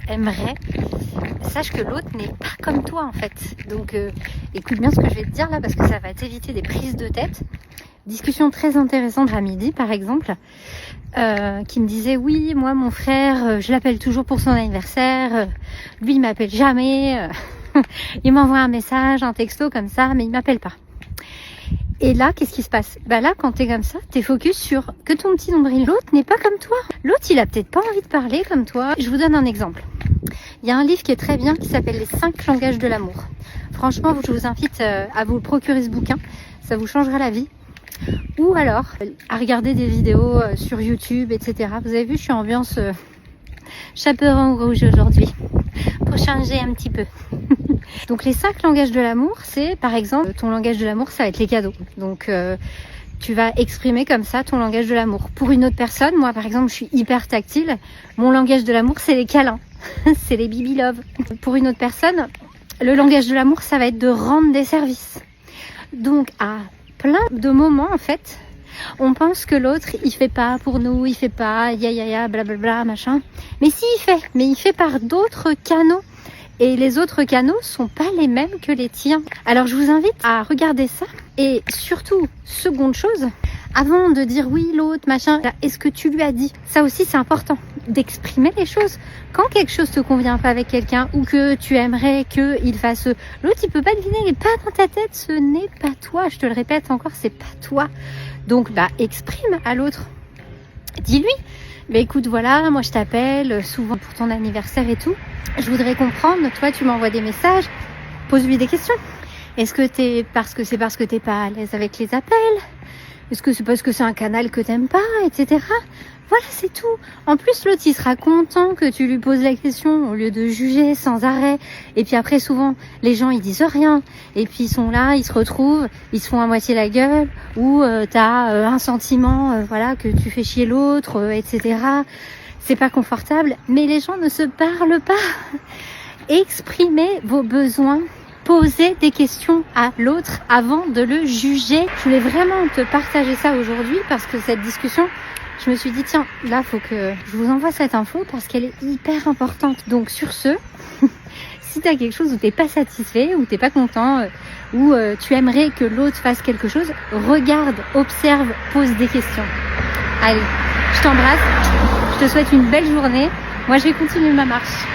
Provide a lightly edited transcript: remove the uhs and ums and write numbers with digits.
aimerais, sache que l'autre n'est pas comme toi en fait. Donc écoute bien ce que je vais te dire là parce que ça va t'éviter des prises de tête. Discussion très intéressante à midi par exemple, qui me disait oui, moi mon frère, je l'appelle toujours pour son anniversaire, lui il m'appelle jamais, il m'envoie un message, un texto comme ça, mais il m'appelle pas. Et là, qu'est-ce qui se passe? Bah là, quand t'es comme ça, t'es focus sur que ton petit nombril. L'autre n'est pas comme toi. L'autre, il a peut-être pas envie de parler comme toi. Je vous donne un exemple. Il y a un livre qui est très bien qui s'appelle Les 5 langages de l'amour. Franchement, je vous invite à vous procurer ce bouquin. Ça vous changera la vie. Ou alors, à regarder des vidéos sur YouTube, etc. Vous avez vu, je suis en ambiance chaperon rouge aujourd'hui. Pour changer un petit peu. Donc les 5 langages de l'amour, c'est par exemple, ton langage de l'amour, ça va être les cadeaux. Donc tu vas exprimer comme ça ton langage de l'amour. Pour une autre personne, moi par exemple, je suis hyper tactile. Mon langage de l'amour, c'est les câlins. C'est les baby love. Pour une autre personne, le langage de l'amour, ça va être de rendre des services. Donc à plein de moments, en fait, on pense que l'autre, il fait pas pour nous, il fait pas, ya, blablabla, machin. Mais si, il fait. Mais il fait par d'autres canaux. Et les autres canaux sont pas les mêmes que les tiens. Alors je vous invite à regarder ça. Et surtout, seconde chose, avant de dire oui, l'autre, machin, est-ce que tu lui as dit? Ça aussi c'est important, d'exprimer les choses. Quand quelque chose te convient pas avec quelqu'un ou que tu aimerais qu'il fasse, l'autre il peut pas deviner, il est pas dans ta tête, ce n'est pas toi. Je te le répète encore, c'est pas toi. Donc exprime à l'autre. Dis-lui. Écoute, voilà, moi je t'appelle souvent pour ton anniversaire et tout. Je voudrais comprendre, toi tu m'envoies des messages, pose-lui des questions. Est-ce que parce que t'es pas à l'aise avec les appels? Est-ce que c'est parce que c'est un canal que t'aimes pas, etc. Voilà, c'est tout. En plus, l'autre, il sera content que tu lui poses la question au lieu de juger sans arrêt. Et puis après, souvent, les gens, ils disent rien. Et puis ils sont là, ils se retrouvent, ils se font à moitié la gueule. Ou t'as un sentiment, voilà, que tu fais chier l'autre, etc. C'est pas confortable. Mais les gens ne se parlent pas. Exprimez vos besoins. Posez des questions à l'autre avant de le juger. Je voulais vraiment te partager ça aujourd'hui parce que cette discussion, je me suis dit tiens, là faut que je vous envoie cette info parce qu'elle est hyper importante. Donc sur ce, si tu as quelque chose où t'es pas satisfait, où t'es pas content, où tu aimerais que l'autre fasse quelque chose, regarde, observe, pose des questions. Allez, je t'embrasse, je te souhaite une belle journée. Moi je vais continuer ma marche.